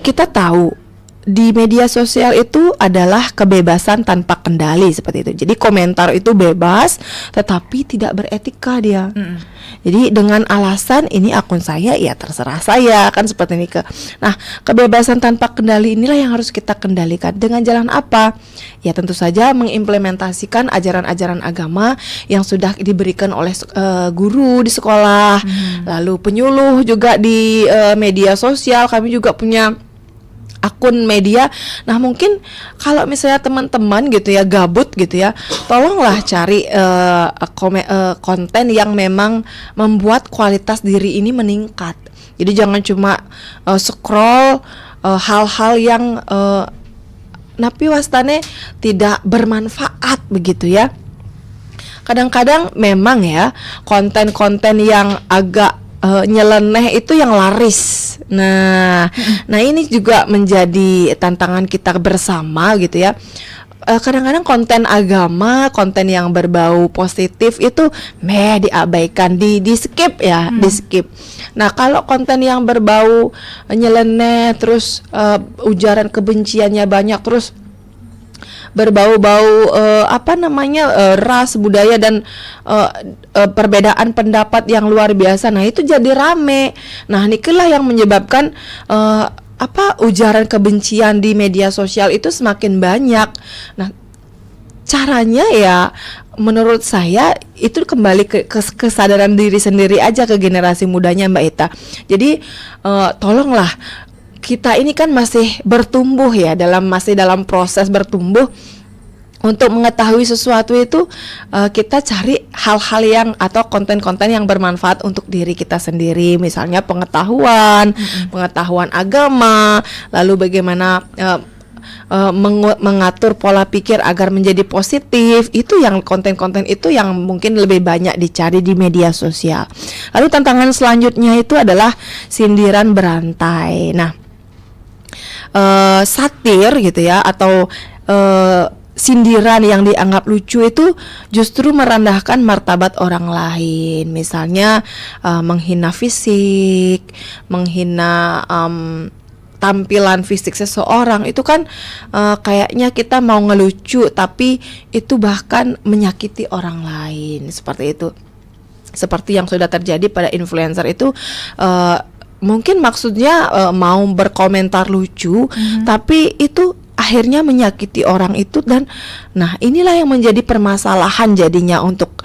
Kita tahu di media sosial itu adalah kebebasan tanpa kendali seperti itu. Jadi komentar itu bebas tetapi tidak beretika dia. Jadi dengan alasan ini akun saya, ya terserah saya, kan seperti ini. Nah, kebebasan tanpa kendali inilah yang harus kita kendalikan. Dengan jalan apa? Ya tentu saja mengimplementasikan ajaran-ajaran agama yang sudah diberikan oleh guru di sekolah, lalu penyuluh juga di media sosial. Kami juga punya akun media. Nah, mungkin kalau misalnya teman-teman gitu ya gabut gitu ya, tolonglah cari konten yang memang membuat kualitas diri ini meningkat. Jadi jangan cuma scroll hal-hal yang napi wastane tidak bermanfaat begitu ya. Kadang-kadang memang ya konten-konten yang agak nyeleneh itu yang laris. Nah ini juga menjadi tantangan kita bersama gitu ya. Kadang-kadang konten agama, konten yang berbau positif itu diabaikan, di skip ya, di skip. Nah, kalau konten yang berbau nyeleneh, terus ujaran kebenciannya banyak, terus berbau-bau ras, budaya dan perbedaan pendapat yang luar biasa. Nah, itu jadi rame. Nah, inilah yang menyebabkan ujaran kebencian di media sosial itu semakin banyak. Nah, caranya ya menurut saya itu kembali ke kesadaran diri sendiri aja, ke generasi mudanya Mbak Ita. Jadi tolonglah, kita ini kan masih bertumbuh ya, masih dalam proses bertumbuh. untuk mengetahui sesuatu itu kita cari hal-hal yang atau konten-konten yang bermanfaat untuk diri kita sendiri, misalnya pengetahuan agama, lalu bagaimana mengatur pola pikir agar menjadi positif. Itu yang konten-konten itu yang mungkin lebih banyak dicari di media sosial. Lalu tantangan selanjutnya itu adalah sindiran berantai. Nah, satir gitu ya, atau sindiran yang dianggap lucu itu justru merendahkan martabat orang lain. Misalnya menghina fisik, menghina tampilan fisik seseorang, itu kan kayaknya kita mau ngelucu tapi itu bahkan menyakiti orang lain, seperti itu. Seperti yang sudah terjadi pada influencer itu, mungkin maksudnya mau berkomentar lucu, tapi itu akhirnya menyakiti orang itu. Dan nah, inilah yang menjadi permasalahan jadinya untuk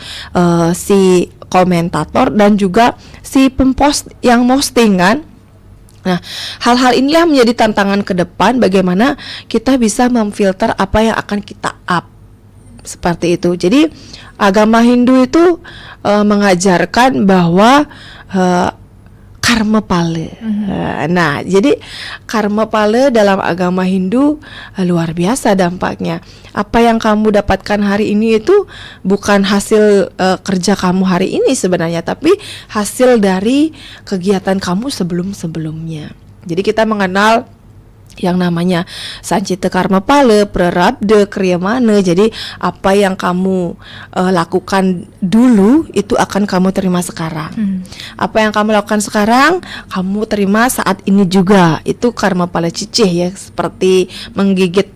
si komentator dan juga si pempost yang posting kan. Nah, hal-hal inilah menjadi tantangan ke depan, bagaimana kita bisa memfilter apa yang akan kita up, seperti itu. Jadi agama Hindu itu mengajarkan bahwa karma pala. Nah, jadi karma pala dalam agama Hindu luar biasa dampaknya. Apa yang kamu dapatkan hari ini itu bukan hasil kerja kamu hari ini sebenarnya, tapi hasil dari kegiatan kamu sebelum-sebelumnya. Jadi kita mengenal yang namanya Sancita Karma Pala, Prarabdha, Kriyamana. Jadi apa yang kamu lakukan dulu itu akan kamu terima sekarang. Apa yang kamu lakukan sekarang kamu terima saat ini juga. Itu Karma Pala cicih ya, seperti menggigit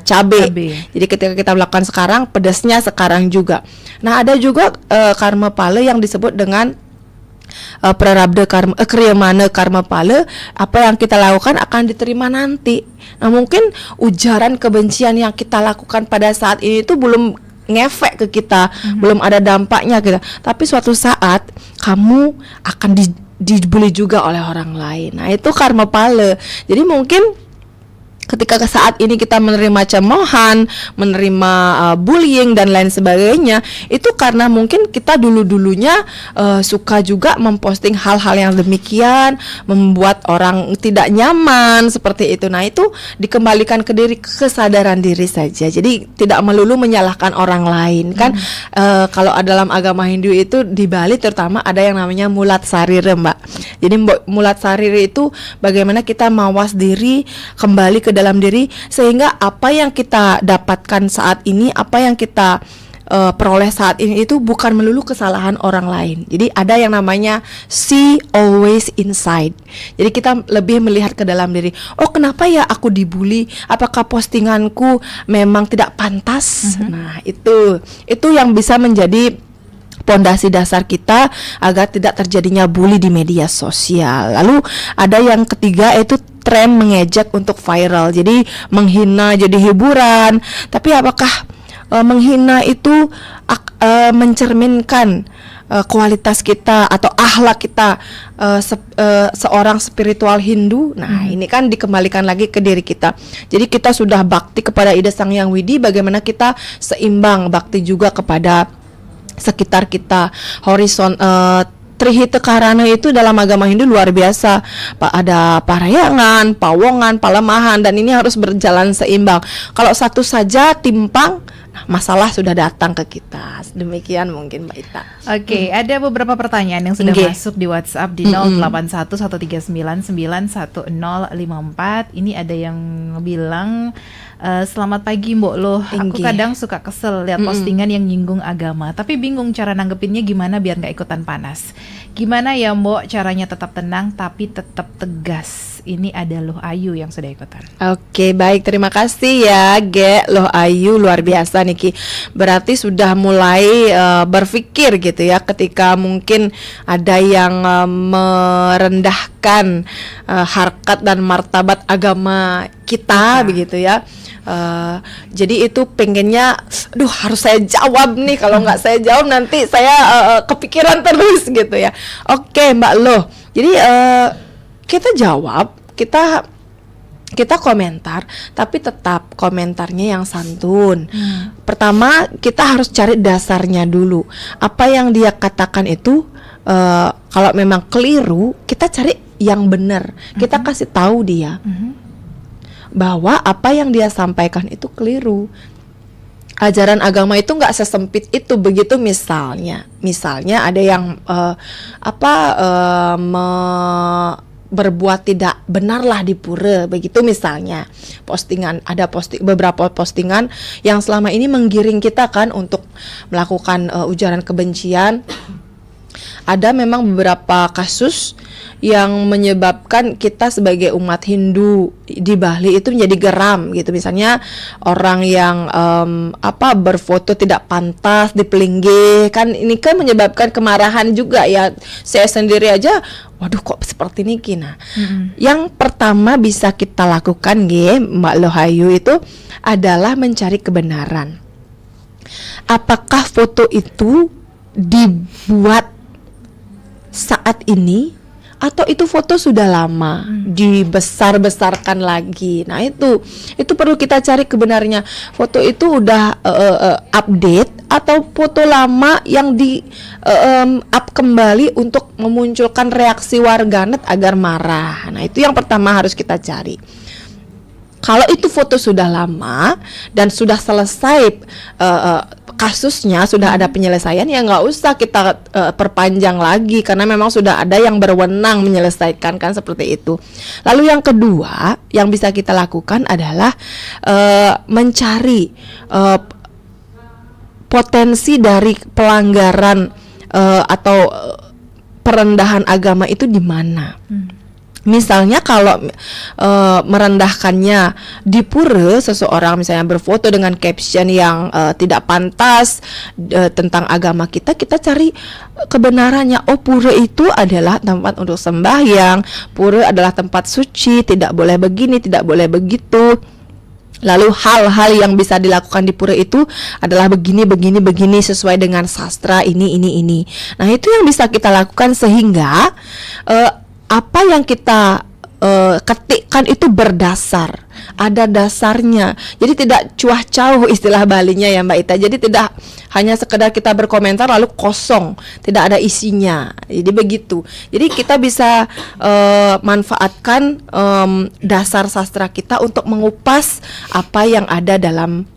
cabai. Jadi ketika kita melakukan sekarang, pedasnya sekarang juga. Nah, ada juga Karma Pala yang disebut dengan Prarabdha karma, Kriyamana karma pala. Apa yang kita lakukan akan diterima nanti. Nah, mungkin ujaran kebencian yang kita lakukan pada saat ini itu belum ngefek ke kita, belum ada dampaknya gitu. Tapi suatu saat kamu akan dibully juga oleh orang lain. Nah, itu karma pala. Jadi mungkin ketika saat ini kita menerima cemoohan, menerima bullying dan lain sebagainya, itu karena mungkin kita dulu-dulunya suka juga memposting hal-hal yang demikian, membuat orang tidak nyaman seperti itu. Nah, itu dikembalikan ke diri, kesadaran diri saja. Jadi tidak melulu menyalahkan orang lain kan. Kalau dalam agama Hindu itu di Bali terutama ada yang namanya mulat sarira, Mbak. Jadi mulat sarira itu bagaimana kita mawas diri, kembali ke dalam diri, sehingga apa yang kita dapatkan saat ini, apa yang kita peroleh saat ini itu bukan melulu kesalahan orang lain. Jadi ada yang namanya see always inside. Jadi kita lebih melihat ke dalam diri. Oh, kenapa ya aku dibully? Apakah postinganku memang tidak pantas? Nah, itu yang bisa menjadi pondasi dasar kita agar tidak terjadinya bully di media sosial. Lalu ada yang ketiga, yaitu tren mengejek untuk viral. Jadi menghina jadi hiburan. Tapi apakah menghina itu mencerminkan kualitas kita atau akhlak kita seorang spiritual Hindu? Nah, ini kan dikembalikan lagi ke diri kita. Jadi kita sudah bakti kepada Ida Sang Hyang Widi, bagaimana kita seimbang bakti juga kepada sekitar kita. Horizon Trihita Karana itu dalam agama Hindu luar biasa. Ada parayangan, pawongan, palemahan, dan ini harus berjalan seimbang. Kalau satu saja timpang, masalah sudah datang ke kita. Demikian mungkin Mbak Ita. Oke, ada beberapa pertanyaan yang sudah masuk di WhatsApp di 0811391054. Ini ada yang bilang, selamat pagi Mbok Loh, aku kadang suka kesel lihat postingan yang nyinggung agama, tapi bingung cara nanggepinnya gimana biar gak ikutan panas. Gimana ya Mbok caranya tetap tenang tapi tetap tegas? Ini ada Loh Ayu yang sudah ikutan. Oke, baik, terima kasih ya Loh Ayu, luar biasa Niki. Berarti sudah mulai berpikir gitu ya, ketika mungkin ada yang merendahkan harkat dan martabat agama kita begitu ya. Jadi itu pengennya, harus saya jawab nih, kalau nggak saya jawab nanti saya kepikiran terus gitu ya. Oke Mbak Loh, jadi kita jawab, kita kita komentar, tapi tetap komentarnya yang santun. Pertama, kita harus cari dasarnya dulu. Apa yang dia katakan itu, kalau memang keliru, kita cari yang benar. Kita kasih tahu dia bahwa apa yang dia sampaikan itu keliru. Ajaran agama itu nggak sesempit itu. Begitu misalnya ada yang berbuat tidak benarlah di pura, begitu misalnya beberapa postingan yang selama ini menggiring kita kan untuk melakukan ujaran kebencian. Ada memang beberapa kasus yang menyebabkan kita sebagai umat Hindu di Bali itu menjadi geram gitu. Misalnya orang yang berfoto tidak pantas di Pelinggih, kan ini kan menyebabkan kemarahan juga ya. Saya sendiri aja, waduh kok seperti ini kina. Yang pertama bisa kita lakukan Mbak Lohayu itu adalah mencari kebenaran. Apakah foto itu dibuat saat ini atau itu foto sudah lama dibesar-besarkan lagi. Nah itu perlu kita cari kebenarannya. Foto itu udah update atau foto lama yang di up kembali untuk memunculkan reaksi warganet agar marah. Nah itu yang pertama harus kita cari. Kalau itu foto sudah lama dan sudah selesai kasusnya, sudah ada penyelesaian, ya nggak usah kita perpanjang lagi karena memang sudah ada yang berwenang menyelesaikan kan, seperti itu. Lalu yang kedua yang bisa kita lakukan adalah mencari potensi dari pelanggaran atau perendahan agama itu di mana. Misalnya kalau merendahkannya di pura, seseorang misalnya berfoto dengan caption yang tidak pantas tentang agama kita cari kebenarannya. Oh, pura itu adalah tempat untuk sembahyang, pura adalah tempat suci, tidak boleh begini, tidak boleh begitu. Lalu hal-hal yang bisa dilakukan di pura itu adalah begini sesuai dengan sastra ini. Nah itu yang bisa kita lakukan sehingga apa yang kita ketikkan itu berdasar, ada dasarnya. Jadi tidak cuah-cauh istilah Balinya ya Mbak Ita. Jadi tidak hanya sekedar kita berkomentar lalu kosong, tidak ada isinya. Jadi begitu. Jadi kita bisa manfaatkan dasar sastra kita untuk mengupas apa yang ada dalam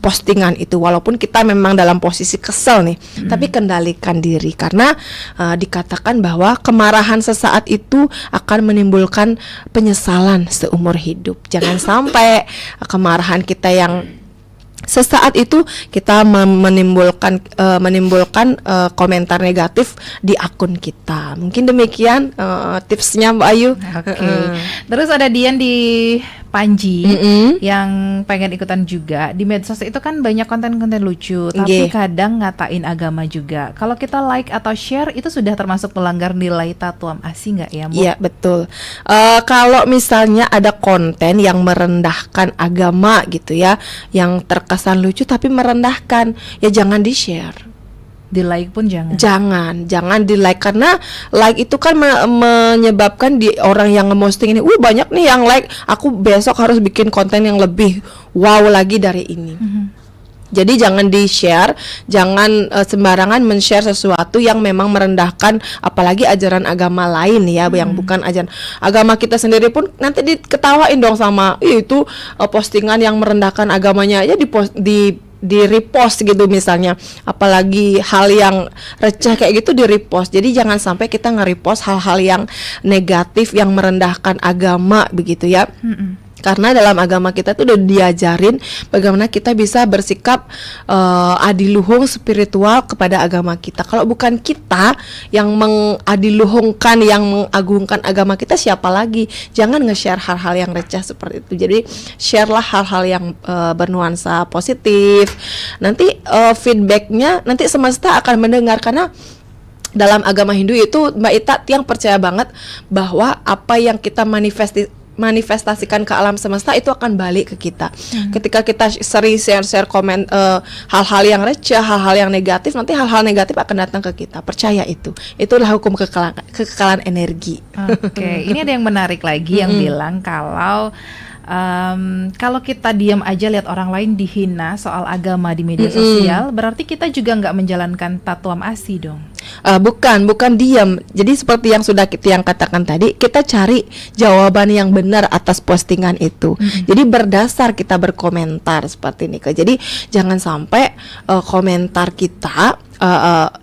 postingan itu. Walaupun kita memang dalam posisi kesel nih, tapi kendalikan diri karena dikatakan bahwa kemarahan sesaat itu akan menimbulkan penyesalan seumur hidup. Jangan sampai kemarahan kita yang sesaat itu kita menimbulkan komentar negatif di akun kita. Mungkin demikian tipsnya Mbak Ayu. Terus ada Dian di Panji yang pengen ikutan juga. Di medsos itu kan banyak konten-konten lucu, tapi kadang ngatain agama juga. Kalau kita like atau share itu sudah termasuk melanggar nilai Tatuam Asi nggak ya, Mbak? Iya, betul. Kalau misalnya ada konten yang merendahkan agama gitu ya, yang terkesan lucu tapi merendahkan, ya jangan di-share. Di like pun jangan. Jangan di like karena like itu kan menyebabkan di orang yang nge-posting ini, banyak nih yang like, aku besok harus bikin konten yang lebih wow lagi dari ini. Jadi jangan di-share, jangan sembarangan men-share sesuatu yang memang merendahkan, apalagi ajaran agama lain ya, yang bukan ajaran agama kita sendiri pun nanti diketawain dong sama itu postingan yang merendahkan agamanya aja di repost gitu misalnya, apalagi hal yang receh kayak gitu di repost. Jadi jangan sampai kita nge-repost hal-hal yang negatif yang merendahkan agama begitu ya. Karena dalam agama kita tuh udah diajarin bagaimana kita bisa bersikap adiluhung spiritual kepada agama kita. Kalau bukan kita yang mengadiluhungkan, yang mengagungkan agama kita, siapa lagi? Jangan nge-share hal-hal yang receh seperti itu. Jadi share-lah hal-hal yang bernuansa positif. Nanti feedbacknya nanti semesta akan mendengar, karena dalam agama Hindu itu Mbak Ita yang percaya banget bahwa apa yang kita manifestasikan ke alam semesta itu akan balik ke kita. Ketika kita sering share komen hal-hal yang receh, hal-hal yang negatif, nanti hal-hal negatif akan datang ke kita. Percaya itu. Itulah hukum kekekalan energi. Oke, ini ada yang menarik lagi yang bilang kalau kita diam aja lihat orang lain dihina soal agama di media sosial, berarti kita juga nggak menjalankan Tatuam ASI dong. Bukan diam. Jadi seperti yang sudah kita katakan tadi, kita cari jawaban yang benar atas postingan itu. Jadi berdasar kita berkomentar seperti ini. Jadi jangan sampai komentar kita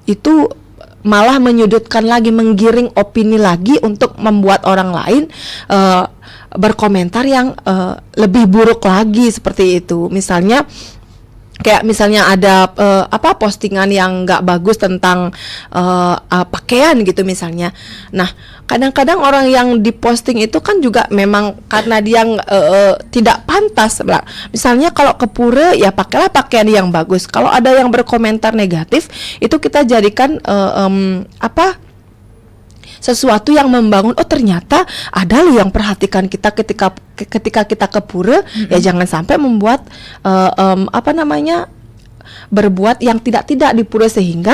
itu malah menyudutkan lagi, menggiring opini lagi untuk membuat orang lain berkomentar yang lebih buruk lagi seperti itu. Kayak misalnya ada postingan yang nggak bagus tentang pakaian gitu misalnya. Nah, kadang-kadang orang yang diposting itu kan juga memang karena dia tidak pantas. Misalnya kalau ke pura ya pakailah pakaian yang bagus. Kalau ada yang berkomentar negatif, itu kita jadikan sesuatu yang membangun. Oh, ternyata ada loh yang perhatikan kita ketika kita ke pura. Ya jangan sampai membuat berbuat yang tidak di pura, sehingga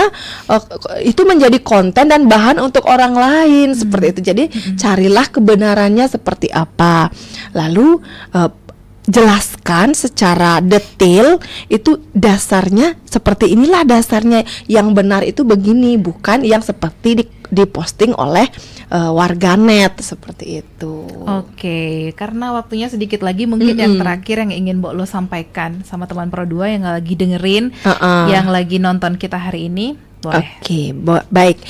itu menjadi konten dan bahan untuk orang lain seperti itu. Jadi carilah kebenarannya seperti apa, lalu jelaskan secara detail itu dasarnya seperti inilah, dasarnya yang benar itu begini, bukan yang seperti diposting oleh warganet seperti itu. Oke, karena waktunya sedikit lagi, mungkin yang terakhir yang ingin Mbok Lo sampaikan sama teman Pro 2 yang lagi dengerin, yang lagi nonton kita hari ini. Oke, baik.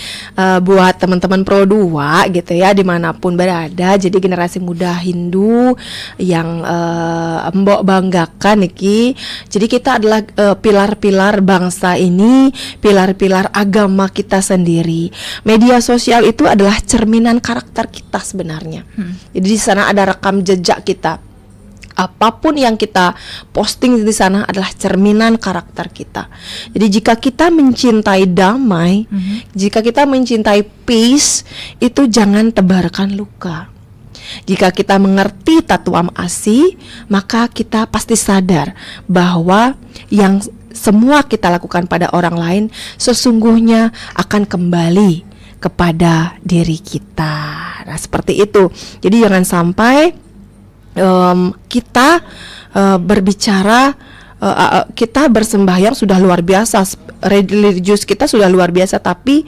Buat teman-teman Pro 2 gitu ya, dimanapun berada, jadi generasi muda Hindu yang Mbok banggakan Niki. Jadi kita adalah pilar-pilar bangsa ini, pilar-pilar agama kita sendiri. Media sosial itu adalah cerminan karakter kita sebenarnya. Jadi di sana ada rekam jejak kita. Apapun yang kita posting di sana adalah cerminan karakter kita. Jadi jika kita mencintai damai, jika kita mencintai peace, itu jangan tebarkan luka. Jika kita mengerti Tatuam ASI, maka kita pasti sadar bahwa yang semua kita lakukan pada orang lain sesungguhnya akan kembali kepada diri kita. Nah, seperti itu. Jadi jangan sampai kita berbicara, kita bersembahyang sudah luar biasa, religius kita sudah luar biasa, tapi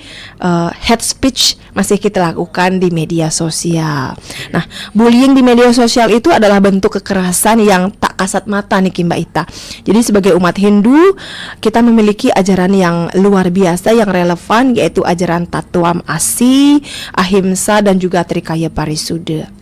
hate speech masih kita lakukan di media sosial. Nah, bullying di media sosial itu adalah bentuk kekerasan yang tak kasat mata nih Mbak Ita. Jadi sebagai umat Hindu, kita memiliki ajaran yang luar biasa, yang relevan, yaitu ajaran Tatuam ASI, Ahimsa, dan juga Trikaya Parisuddha.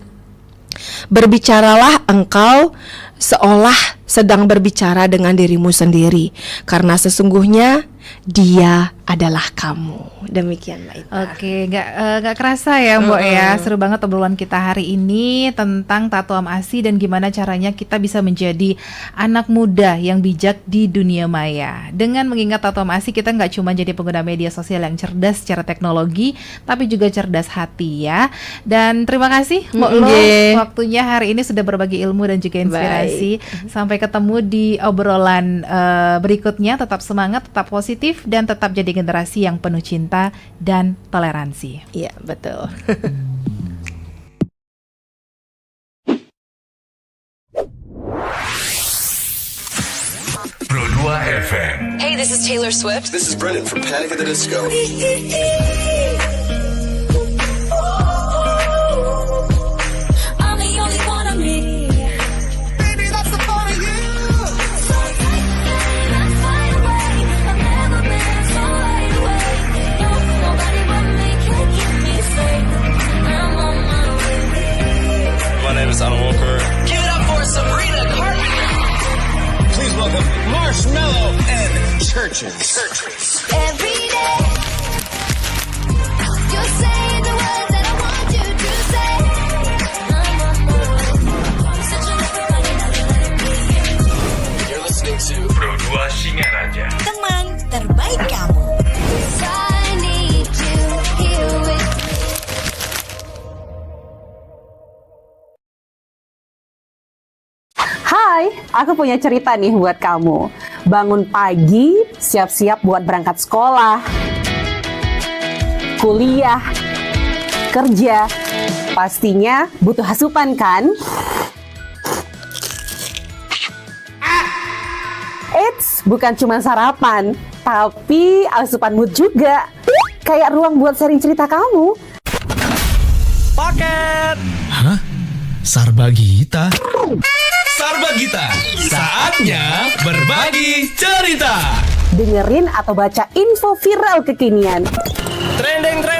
Berbicaralah engkau seolah sedang berbicara dengan dirimu sendiri, karena sesungguhnya dia adalah kamu. Demikian Mbak Ita. Oke, nggak kerasa ya Mbok ya. Seru banget obrolan kita hari ini tentang Tatuam ASI dan gimana caranya kita bisa menjadi anak muda yang bijak di dunia maya. Dengan mengingat Tatuam ASI, kita nggak cuma jadi pengguna media sosial yang cerdas secara teknologi, tapi juga cerdas hati ya. Dan terima kasih Mbok Lo, waktunya hari ini sudah berbagi ilmu dan juga inspirasi. Sampai ketemu di obrolan berikutnya. Tetap semangat, tetap positif, dan tetap jadi generasi yang penuh cinta dan toleransi. Iya, betul. Pro 2 FM. Hey, this is Taylor Swift. This is Brennan from Panic at the Disco. I'm the only one of me. Baby, that's the part of you. So let's fly away. I've never been so wide awake. No, nobody but me can keep me safe. I'm on my way. My name is Alan Walker. Give it up for Sabrina Carpenter. Please welcome Marshmello and Churches. Every day, you're saying the words that I want you to say. I'm on my way. Such a everybody never letting me in. You're listening to Pro 2 Singaraja. Teman terbaik kamu. I need you here with Hai, aku punya cerita nih buat kamu. Bangun pagi, siap-siap buat berangkat sekolah, kuliah, kerja. Pastinya butuh asupan kan? Eits, bukan cuma sarapan, tapi asupan mood juga. Kayak ruang buat sharing cerita kamu. Paket. Hah? Sarbagita? Sarbagita, saatnya berbagi cerita. Dengerin atau baca info viral kekinian. Trending.